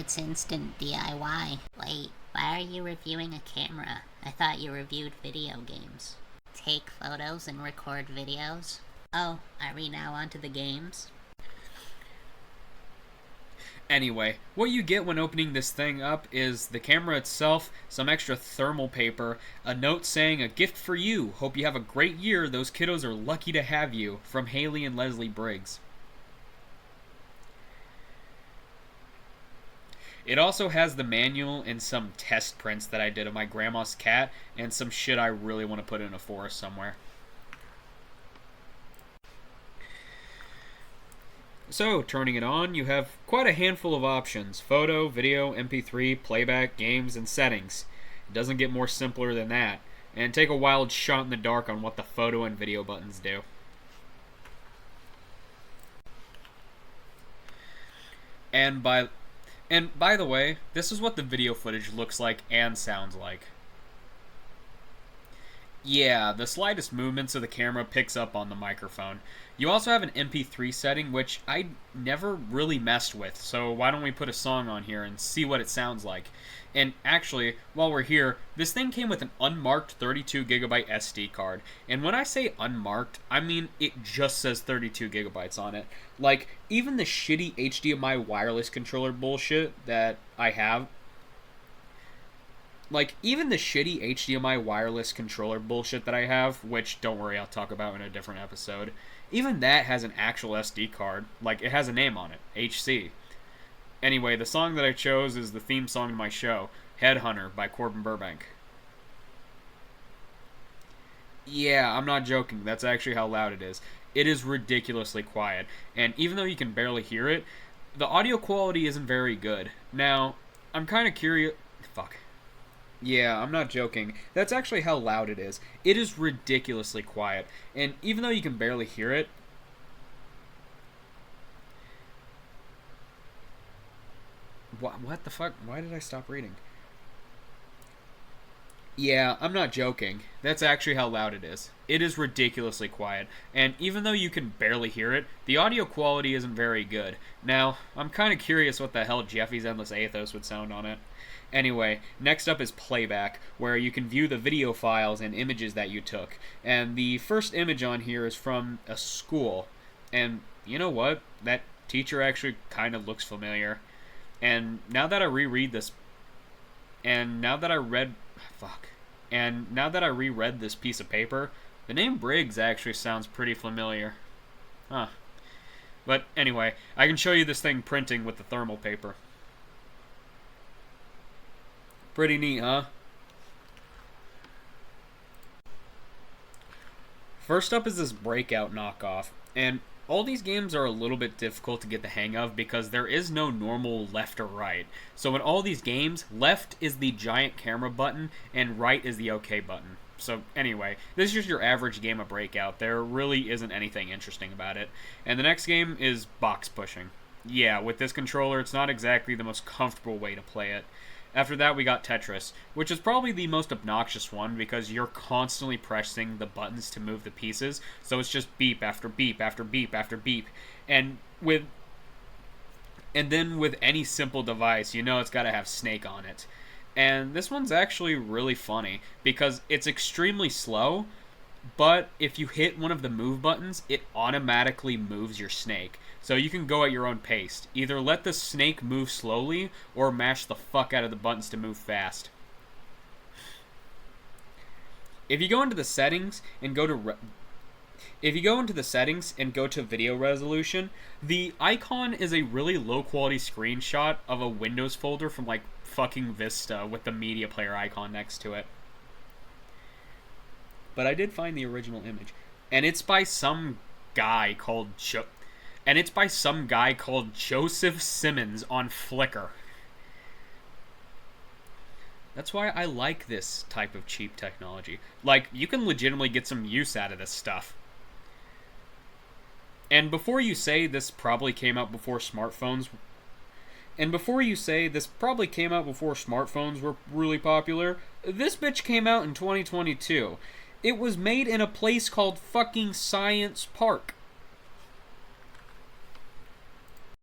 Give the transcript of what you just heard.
It's instant DIY. Wait, why are you reviewing a camera? I thought you reviewed video games. Take photos and record videos? Oh, are we now onto the games? Anyway, what you get when opening this thing up is the camera itself, some extra thermal paper, a note saying, "A gift for you. Hope you have a great year. Those kiddos are lucky to have you," from Haley and Leslie Briggs. It also has the manual and some test prints that I did of my grandma's cat and some shit I really want to put in a forest somewhere. So, turning it on, you have quite a handful of options: photo, video, MP3, playback, games, and settings. It doesn't get more simpler than that. And take a wild shot in the dark on what the photo and video buttons do. And by the way, this is what the video footage looks like and sounds like. Yeah, the slightest movements of the camera picks up on the microphone. You also have an MP3 setting, which I never really messed with, so why don't we put a song on here and see what it sounds like. And actually, while we're here, this thing came with an unmarked 32GB SD card. And when I say unmarked, I mean it just says 32GB on it. Like, even the shitty HDMI wireless controller bullshit that I have, even the shitty HDMI wireless controller bullshit that I have, which, don't worry, I'll talk about in a different episode, even that has an actual SD card. Like, it has a name on it, HC. Anyway, the song that I chose is the theme song to my show, Headhunter by Corbin Burbank. Yeah, I'm not joking, that's actually how loud it is. It is ridiculously quiet, and even though you can barely hear it, the audio quality isn't very good. Now, I'm kind of curious... Fuck. Yeah, I'm not joking. That's actually how loud it is. It is ridiculously quiet. And even though you can barely hear it... What the fuck? Why did I stop reading? Yeah, I'm not joking. That's actually how loud it is. It is ridiculously quiet. And even though you can barely hear it, the audio quality isn't very good. Now, I'm kind of curious what the hell Jeffy's Endless Athos would sound on it. Anyway, next up is playback, where you can view the video files and images that you took. And the first image on here is from a school. And you know what? That teacher actually kind of looks familiar. And now that I reread this... And now that I read... Fuck. And now that I reread this piece of paper, the name Briggs actually sounds pretty familiar. Huh. But anyway, I can show you this thing printing with the thermal paper. Pretty neat, huh? First up is this Breakout knockoff, and all these games are a little bit difficult to get the hang of because there is no normal left or right. So in all these games, left is the giant camera button and right is the OK button. So anyway, this is just your average game of Breakout. There really isn't anything interesting about it. And the next game is box pushing. Yeah, with this controller, it's not exactly the most comfortable way to play it. After that, we got Tetris, which is probably the most obnoxious one because you're constantly pressing the buttons to move the pieces, so it's just beep after beep after beep after beep. And then with any simple device, you know it's got to have Snake on it. And this one's actually really funny because it's extremely slow, but if you hit one of the move buttons, it automatically moves your snake. So you can go at your own pace. Either let the snake move slowly, or mash the fuck out of the buttons to move fast. If you go into the settings and go to video resolution, the icon is a really low quality screenshot of a Windows folder from like fucking Vista with the media player icon next to it. But I did find the original image, and it's by some guy called Joseph Simmons on Flickr. That's why I like this type of cheap technology. Like, you can legitimately get some use out of this stuff. And before you say this probably came out before smartphones were really popular, this bitch came out in 2022. It was made in a place called fucking Science Park.